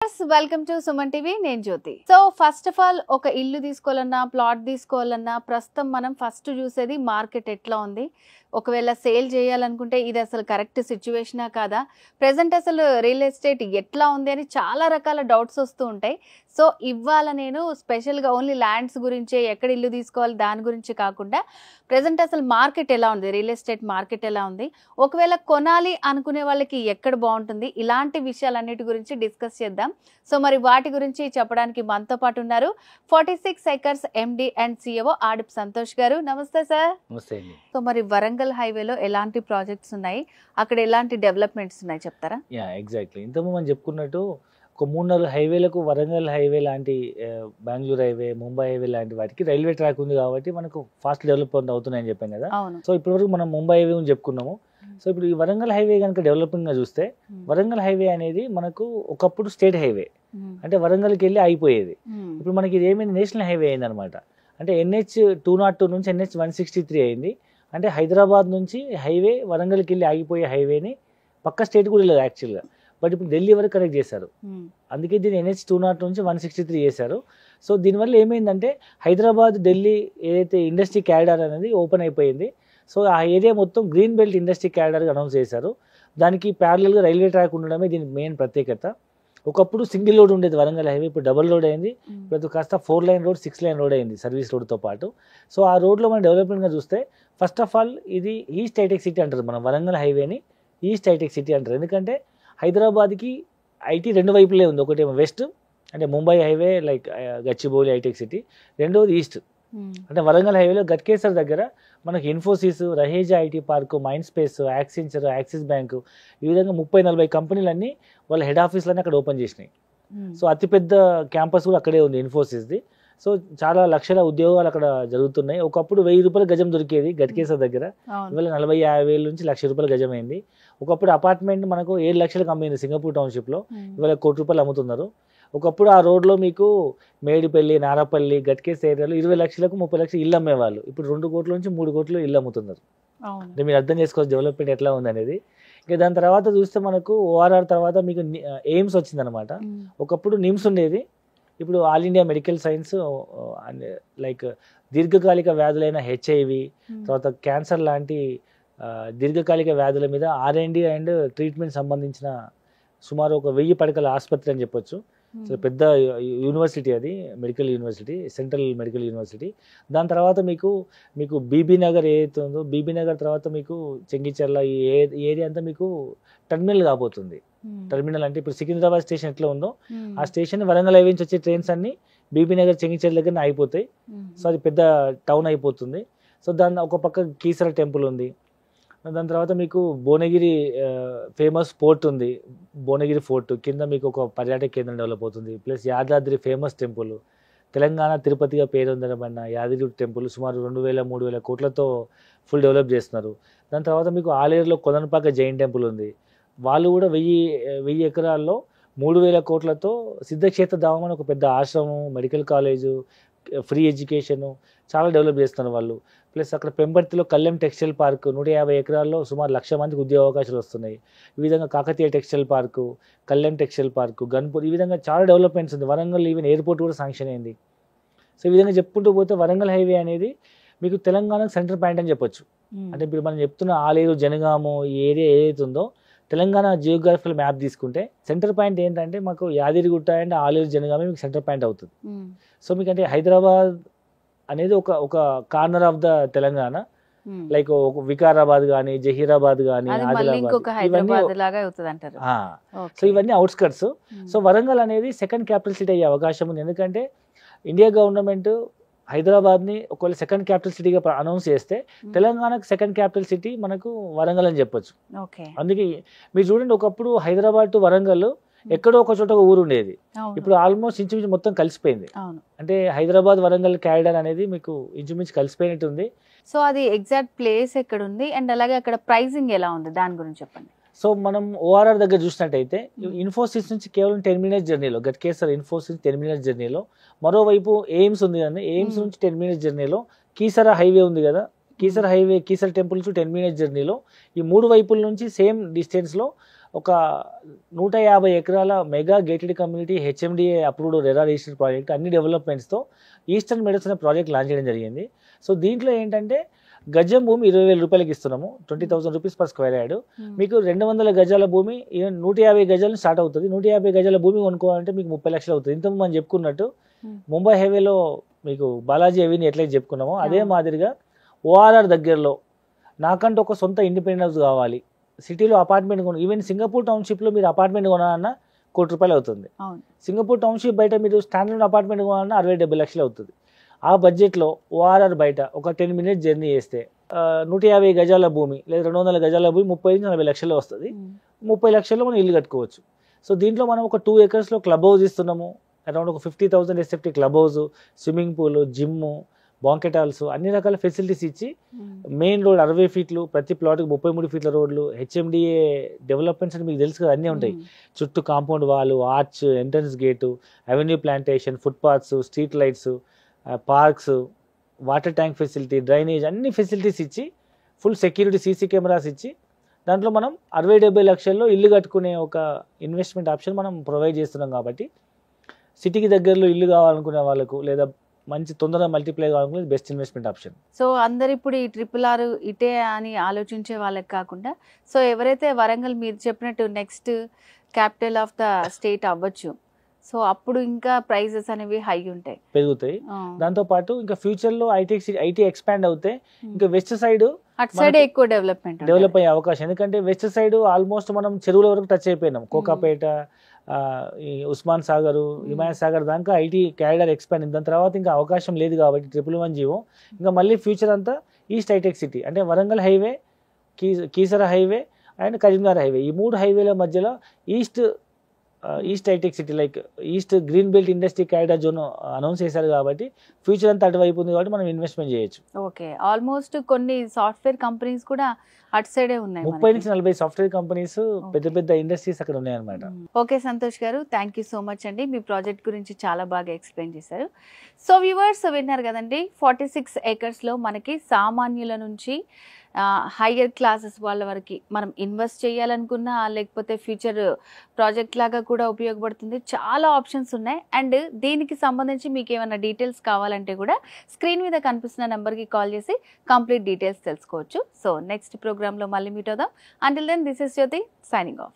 Viewers welcome to Suman TV నేను జ్యోతి. So first of all ఒక ఇల్లు తీసుకోవాలన్నా ప్లాట్ తీసుకోవాలన్నా ప్రస్తుతం మనం ఫస్ట్ చూసేది మార్కెట్ ఎట్లా ఉంది, ఒకవేళ సేల్ చేయాలనుకుంటే ఇది అసలు కరెక్ట్ సిచ్యువేషనా కాదా, ప్రెసెంట్ అసలు రియల్ ఎస్టేట్ ఎట్లా ఉంది అని చాలా రకాల డౌట్స్ వస్తూ ఉంటాయి. సో ఇవాళ నేను స్పెషల్గా ఓన్లీ ల్యాండ్స్ గురించే, ఎక్కడ ఇల్లు తీసుకోవాలి దాని గురించి కాకుండా ప్రెసెంట్ అసలు మార్కెట్ ఎలా ఉంది, రియల్ ఎస్టేట్ మార్కెట్ ఎలా ఉంది, ఒకవేళ కొనాలి అనుకునే వాళ్ళకి ఎక్కడ బాగుంటుంది, ఇలాంటి విషయాలన్నిటి గురించి డిస్కస్ చేద్దాం. సో మరి వాటి గురించి చెప్పడానికి మనతో పాటు ఉన్నారు 46 acres MD and CEO Adip Santosh గారు. నమస్తే సార్. నమస్తే. సో మరి వరంగల్ హైవేలో ఎలాంటి ప్రాజెక్ట్స్ ఉన్నాయి, అక్కడ ఎలాంటి డెవలప్మెంట్స్ ఉన్నాయి చెప్తారా? ఎగ్జాక్ట్లీ ఇంతకు మనం చెప్పుకున్నట్టు ఒక 3-4 హైవేలకు వరంగల్ హైవే లాంటి, బెంగళూరు హైవే, ముంబై హైవే లాంటి వాటికి రైల్వే ట్రాక్ ఉంది కాబట్టి మనకు ఫాస్ట్ డెవలప్మెంట్ అవుతున్నాయని చెప్పాం కదా. సో ఇప్పటివరకు మనం ముంబై హైవే గురించి చెప్పుకున్నాము. సో ఇప్పుడు ఈ వరంగల్ హైవే కనుక డెవలపింగ్గా చూస్తే, వరంగల్ హైవే అనేది మనకు ఒకప్పుడు స్టేట్ హైవే, అంటే వరంగల్కి వెళ్ళి అయిపోయేది. ఇప్పుడు మనకి ఇది ఏమైంది, నేషనల్ హైవే అయింది అనమాట. అంటే NH 202 నుంచి NH 163 అయింది. అంటే హైదరాబాద్ నుంచి హైవే వరంగల్కి వెళ్ళి ఆగిపోయే హైవేని పక్క స్టేట్ కూడా లేదు యాక్చువల్గా, బట్ ఇప్పుడు ఢిల్లీ వరకు కనెక్ట్ చేశారు. అందుకే దీన్ని NH 202 నుంచి 163 చేశారు. సో దీనివల్ల ఏమైందంటే హైదరాబాద్ ఢిల్లీ ఏదైతే ఇండస్ట్రీ క్యారిడార్ అనేది ఓపెన్ అయిపోయింది. సో ఆ ఏరియా మొత్తం గ్రీన్ బెల్ట్ ఇండస్ట్రీ క్యారిడార్గా అనౌన్స్ చేశారు. దానికి ప్యారలల్గా రైల్వే ట్రాక్ ఉండడమే దీనికి మెయిన్ ప్రత్యేకత. ఒకప్పుడు సింగిల్ రోడ్ ఉండేది వరంగల్ హైవే, ఇప్పుడు డబుల్ రోడ్ అయింది. ఇప్పుడు కాస్త 4 లైన్ రోడ్, 6 లైన్ రోడ్ అయింది సర్వీస్ రోడ్తో పాటు. సో ఆ రోడ్లో మనం డెవలప్మెంట్గా చూస్తే, ఫస్ట్ ఆఫ్ ఆల్ ఇది ఈస్ట్ హైటెక్ సిటీ అంటారు. మనం వరంగల్ హైవేని ఈస్ట్ హైటెక్ సిటీ అంటారు. ఎందుకంటే హైదరాబాద్కి ఐటీ రెండు వైపులే ఉంది. ఒకటేమో వెస్ట్ అంటే Mumbai highway, like Gachibowli hitech city. రెండవది ఈస్ట్ అంటే వరంగల్ హైవేలో గట్కేసర్ దగ్గర మనకి Infosys, Raheja IT park, mind space, Accenture, Axis bank, ఈ విధంగా 30-40 కంపెనీలన్నీ వాళ్ళ హెడ్ ఆఫీస్లన్నీ అక్కడ ఓపెన్ చేసినాయి. సో అతిపెద్ద క్యాంపస్ కూడా అక్కడే ఉంది ఇన్ఫోసిస్ది. సో చాలా లక్షల ఉద్యోగాలు అక్కడ జరుగుతున్నాయి. ఒకప్పుడు 1000 రూపాయల గజం దొరికేది గట్కేసర్ దగ్గర, ఇవాళ 40-50 వేల నుంచి ₹1,00,000 గజం అయింది. ఒకప్పుడు అపార్ట్మెంట్ మనకు 7 లక్షలకు అమ్మింది సింగపూర్ టౌన్షిప్లో, ఇవాళ ₹1,00,00,000 అమ్ముతున్నారు. ఒకప్పుడు ఆ రోడ్లో మీకు మేడిపల్లి, నారపల్లి, గట్కేస్ ఏరియాలో 20 లక్షలకు 30 లక్షలు ఇల్లు అమ్మేవాళ్ళు. ఇప్పుడు 2 కోట్ల నుంచి 3 కోట్లు ఇల్లు అమ్ముతున్నారు. అంటే మీరు అర్థం చేసుకోవచ్చు డెవలప్మెంట్ ఎట్లా ఉంది అనేది. ఇక దాని తర్వాత చూస్తే మనకు ORR తర్వాత మీకు ఎయిమ్స్ వచ్చిందనమాట. ఒకప్పుడు నిమ్స్ ఉండేది, ఇప్పుడు all India medical science, like దీర్ఘకాలిక వ్యాధులైన HIV, తర్వాత క్యాన్సర్ లాంటి దీర్ఘకాలిక వ్యాధుల మీద R&D అండ్ ట్రీట్మెంట్ సంబంధించిన సుమారు ఒక 1000 పడకల ఆసుపత్రి అని చెప్పొచ్చు. సో పెద్ద యూనివర్సిటీ అది, medical university, central medical university. దాని తర్వాత మీకు బీబీ నగర్ ఏదైతే ఉందో, బీబీ నగర్ తర్వాత మీకు చెంగిచెర్ల, ఈ ఏరియా అంతా మీకు టర్మినల్ కాబోతుంది. టర్మినల్ అంటే ఇప్పుడు సికింద్రాబాద్ స్టేషన్ ఎట్లా ఉందో ఆ స్టేషన్ వరంగల్ హైవే నుంచి వచ్చే ట్రైన్స్ అన్ని బీబీ నగర్, చెంగిచెర్ల దగ్గర అయిపోతాయి. సో అది పెద్ద టౌన్ అయిపోతుంది. సో దాని ఒక పక్క కీసర టెంపుల్ ఉంది. దాని తర్వాత మీకు భువనగిరి ఫేమస్ పోర్ట్ ఉంది, భువనగిరి ఫోర్ట్ కింద మీకు ఒక పర్యాటక కేంద్రం డెవలప్ అవుతుంది. Plus Yadadri famous temple, Telangana తిరుపతిగా పేరు పొందబడిన యాదగిరి టెంపుల్ సుమారు 2,000-3,000 కోట్లతో ఫుల్ డెవలప్ చేస్తున్నారు. దాని తర్వాత మీకు ఆలేరులో కొలనుపాక జైన్ టెంపుల్ ఉంది. వాళ్ళు కూడా 1000 ఎకరాల్లో 3,000 కోట్లతో సిద్ధక్షేత్ర ధామం అని ఒక పెద్ద ఆశ్రమం, మెడికల్ కాలేజు, ఫ్రీ ఎడ్యుకేషను చాలా డెవలప్ చేస్తున్నారు వాళ్ళు. ప్లస్ అక్కడ పెంపర్తిలో కళ్యాణ్ టెక్స్టైల్ పార్క్ 150 ఎకరాల్లో సుమారు 1,00,000 మందికి ఉద్యోగ అవకాశాలు వస్తున్నాయి. ఈ విధంగా Kakatiya textile park, Kalyan textile park, Ghanpur, ఈ విధంగా చాలా డెవలప్మెంట్స్ ఉంది. వరంగల్ ఈవెన్ ఎయిర్పోర్ట్ కూడా శాంక్షన్ అయింది. సో ఈ విధంగా చెప్పుకుంటూ పోతే వరంగల్ హైవే అనేది మీకు తెలంగాణకు సెంటర్ పాయింట్ అని చెప్పొచ్చు. అంటే ఇప్పుడు మనం చెప్తున్న ఆలేరు, జనగాము ఈ ఏరియా ఏదైతే ఉందో, తెలంగాణ జియోగ్రఫికల్ మ్యాప్ తీసుకుంటే సెంటర్ పాయింట్ ఏంటంటే మాకు యాదగిరిగుట్ట అండ్ ఆలేరు, జనగామ మీకు సెంటర్ పాయింట్ అవుతుంది. సో మీకు అంటే హైదరాబాద్ అనేది ఒక corner of the Telangana, like Vikarabad కానీ, జహీరాబాద్ కానీ, సో ఇవన్నీ అవుట్స్కట్స్. సో వరంగల్ అనేది సెకండ్ క్యాపిటల్ సిటీ అయ్యే అవకాశం ఉంది. ఎందుకంటే ఇండియా గవర్నమెంట్ హైదరాబాద్ని ఒకవేళ సెకండ్ క్యాపిటల్ సిటీగా అనౌన్స్ చేస్తే తెలంగాణకు సెకండ్ క్యాపిటల్ సిటీ మనకు వరంగల్ అని చెప్పొచ్చు. అందుకే మీరు చూడండి, ఒకప్పుడు హైదరాబాద్ టు వరంగల్ ఎక్కడో ఒక చోట ఒక ఊరు ఉండేది, ఇప్పుడు ఆల్మోస్ట్ ఇంచుమించు మొత్తం కలిసిపోయింది. అంటే హైదరాబాద్ వరంగల్ క్యారిడార్ అనేది మీకు ఇంచుమించు కలిసిపోయినట్టు ఉంది. సో అది ఎగ్జాక్ట్ ప్లేస్ ఎక్కడ ఉంది అండ్ అలాగే అక్కడ ప్రైసింగ్ ఎలా ఉంది దాని గురించి చెప్పండి. సో మనం ORR దగ్గర చూసినట్టయితే ఇన్ఫోసిస్ నుంచి కేవలం 10 మినిట్స్ జర్నీలో, గట్కేసర్ ఇన్ఫోసిస్ 10 మినిట్స్ జర్నీలో, మరోవైపు ఎయిమ్స్ ఉంది కానీ ఎయిమ్స్ నుంచి 10 మినిట్స్ జర్నీలో, కీసర హైవే ఉంది కదా, Keesara highway, Keesara temple to 10 minutes జర్నీలో, ఈ 3 వైపుల నుంచి సేమ్ డిస్టెన్స్లో ఒక 150 ఎకరాల mega gated community HMDA approved RERA registered project అన్ని డెవలప్మెంట్స్తో ఈస్టర్న్ మెడోస్ అనే ప్రాజెక్ట్ లాంచ్ చేయడం జరిగింది. సో దీంట్లో ఏంటంటే గజం భూమి 20,000 రూపాయలకి ఇస్తున్నాము, 20,000 రూపీస్ పర్ స్క్వేర్ యార్డ్. మీకు 200 గజాల భూమి 150 గజాలు స్టార్ట్ అవుతుంది. 150 గజాల భూమి కొనుక్కోవాలంటే మీకు 30 లక్షలు అవుతుంది. ఇంతకు మనం చెప్పుకున్నట్టు ముంబై హైవేలో మీకు బాలాజీ అవీని ఎట్లయితే చెప్పుకున్నామో అదే మాదిరిగా ఓఆర్ఆర్ దగ్గరలో నాకంటూ ఒక సొంత ఇండిపెండెంట్ హౌస్ కావాలి, సిటీలో అపార్ట్మెంట్ ఈవెన్ సింగపూర్ టౌన్షిప్లో మీరు అపార్ట్మెంట్ కొనాలన్నా ₹1,00,00,000 అవుతుంది. సింగపూర్ టౌన్షిప్ బయట మీరు స్టాండర్డ్ అపార్ట్మెంట్ కొనాలన్నా 60-70 లక్షలు అవుతుంది. ఆ బడ్జెట్లో ఓఆర్ఆర్ బయట ఒక 10 మినిట్స్ జర్నీ చేస్తే 150 గజాల భూమి లేదా 200 గజాల భూమి 30-40 లక్షలు వస్తుంది. 30 లక్షల్లో మనం ఇల్లు కట్టుకోవచ్చు. సో దీంట్లో మనం ఒక 2 acresలో క్లబ్ హౌస్ ఇస్తున్నాము, అరౌండ్ ఒక 50,000 SFT club house, swimming pool, gym, banquet halls అన్ని రకాల ఫెసిలిటీస్ ఇచ్చి మెయిన్ రోడ్ 60 ఫీట్లు, ప్రతి ప్లాట్కి 33 ఫీట్ల రోడ్లు, హెచ్ఎండిఏ డెవలప్మెంట్స్ అని మీకు తెలుసు కదా అన్నీ ఉంటాయి. చుట్టూ compound wall, arch, entrance gate, avenue plantation, footpaths, street lights, parks, water tank facility, drainage అన్ని ఫెసిలిటీస్ ఇచ్చి ఫుల్ సెక్యూరిటీ సీసీ కెమెరాస్ ఇచ్చి దాంట్లో మనం 60-70 లక్షల్లో ఇల్లు కట్టుకునే ఒక ఇన్వెస్ట్మెంట్ ఆప్షన్ మనం ప్రొవైడ్ చేస్తున్నాం. కాబట్టి సిటీకి దగ్గరలో ఇల్లు కావాలనుకునే వాళ్ళకు లేదా మంచి తొందరగా మల్టిప్లై కావాలనుకునే బెస్ట్ ఇన్వెస్ట్మెంట్ ఆప్షన్. సో అందరు ఇప్పుడు ఈ RRR ఇటే అని ఆలోచించే వాళ్ళకి కాకుండా సో ఎవరైతే వరంగల్ మీరు చెప్పినట్టు next capital of the state అవ్వచ్చు, సో అప్పుడు ఇంకా ప్రైజెస్ అనేవి హై ఉంటాయి, పెరుగుతాయి. దాంతో పాటు ఇంకా ఫ్యూచర్ లో ఐటీ ఎక్స్పాండ్ అవుతే ఇంకా వెస్ట్ సైడ్ అటు సైడ్ ఎక్కువ డెవలప్ అయ్యే అవకాశం. ఎందుకంటే వెస్ట్ సైడ్ ఆల్మోస్ట్ మనం చెరువుల వరకు టచ్ అయిపోయినాం. కోకాపేట, ఈ ఉస్మాన్ సాగర్, హిమాయత్ సాగర్ దాకా ఐటీ క్యారిడార్ ఎక్స్పాండ్ అయిన దాని తర్వాత ఇంకా అవకాశం లేదు. కాబట్టి 111 ఇంకా మళ్ళీ ఫ్యూచర్ అంతా ఈస్ట్ హైటెక్ సిటీ అంటే Warangal highway, Keesara highway and Karimnagar highway, ఈ 3 హైవేల మధ్యలో east hitech city like east green belt industry corridor zone announce చేశారు. కాబట్టి ఫ్యూచర్ అంతా అటువైపు ఉంది కాబట్టి మనం ఇన్వెస్ట్మెంట్ చేయొచ్చు. ఓకే, ఆల్మోస్ట్ కొన్ని సాఫ్ట్వేర్ కంపెనీస్ కూడా అటు సైడే ఉన్నాయి. 30-40 సాఫ్ట్వేర్ కంపెనీస్, పెద్ద పెద్ద ఇండస్ట్రీస్ అక్కడ ఉన్నాయి అనమాట. ఓకే సంతోష్ గారు, థ్యాంక్ యూ సో మచ్ అండి. మీ ప్రాజెక్ట్ గురించి చాలా బాగా ఎక్స్ప్లెయిన్ చేశారు. సో వ్యూవర్స్ విన్నారు కదండి, 46 acresలో మనకి సామాన్యుల నుంచి హయ్యర్ క్లాసెస్ వాళ్ళ వరకు మనం ఇన్వెస్ట్ చేయాలనుకున్నా లేకపోతే ఫ్యూచర్ ప్రాజెక్ట్ లాగా కూడా ఉపయోగపడుతుంది. చాలా ఆప్షన్స్ ఉన్నాయి. అండ్ దీనికి సంబంధించి మీకు ఏమైనా డీటెయిల్స్ కావాలంటే కూడా స్క్రీన్ మీద కనిపిస్తున్న నెంబర్కి కాల్ చేసి కంప్లీట్ డీటెయిల్స్ తెలుసుకోవచ్చు. సో నెక్స్ట్ ప్రోగ్రాంలో మళ్ళీ మీట్ అవుదాం. Until then this is Jyothi signing of.